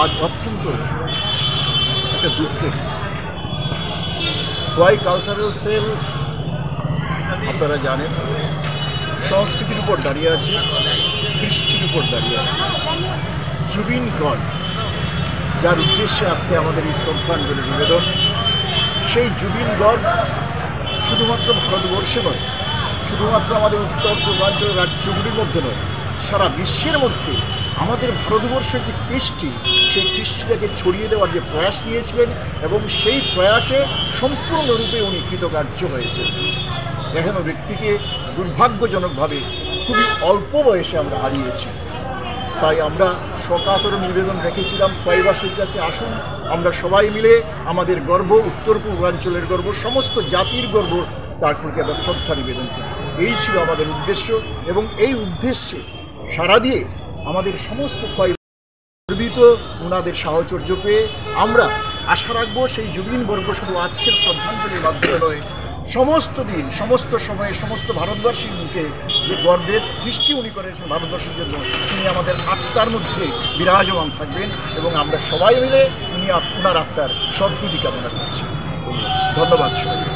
আজ অত্যন্ত একটা দুঃখের। খোয়াই কালচারাল সেল আপনারা জানেন সংস্কৃতির উপর দাঁড়িয়ে আছে, কৃষ্টির উপর দাঁড়িয়ে আছে। জুবিন গড যার উদ্দেশ্যে আজকে আমাদের এই শ্রদ্ধাঞ্জলি নিবেদন, সেই জুবিন গড শুধুমাত্র ভারতবর্ষে নয়, শুধুমাত্র আমাদের উত্তর পূর্বাঞ্চলের রাজ্যগুলির মধ্যে নয়, সারা বিশ্বের মধ্যে আমাদের ভারতবর্ষের যে কৃষ্টি, সেই কৃষ্টিটাকে ছড়িয়ে দেওয়ার যে প্রয়াস নিয়েছিলেন এবং সেই প্রয়াসে সম্পূর্ণরূপে উনি কৃতকার্য হয়েছেন। এখনও ব্যক্তিকে দুর্ভাগ্যজনকভাবে খুবই অল্প বয়সে আমরা হারিয়েছি। তাই আমরা সকাতর নিবেদন রেখেছিলাম খোয়াইবাসীর কাছে, আসুন আমরা সবাই মিলে আমাদের গর্ব, উত্তর পূর্বাঞ্চলের গর্ব, সমস্ত জাতির গর্ব, তার প্রতি আমরা শ্রদ্ধা নিবেদন করি। এই ছিল আমাদের উদ্দেশ্য এবং এই উদ্দেশ্যে সাড়া দিয়ে আমাদের সমস্ত গর্বিত ওনাদের সাহচর্য পেয়ে আমরা আশা রাখবো সেই জুবিন বর্গ শুধু আজকের শ্রদ্ধাঞ্জলির মাধ্যমে নয়, সমস্ত দিন, সমস্ত সময়ে, সমস্ত ভারতবাসীর মুখে যে গর্বের সৃষ্টি উনি করেছেন ভারতবর্ষের জন্য, তিনি আমাদের আত্মার মধ্যে বিরাজমান থাকবেন এবং আমরা সবাই মিলে ওনার আত্মার সদ্গতি কামনা করছি। ধন্যবাদ সবাই।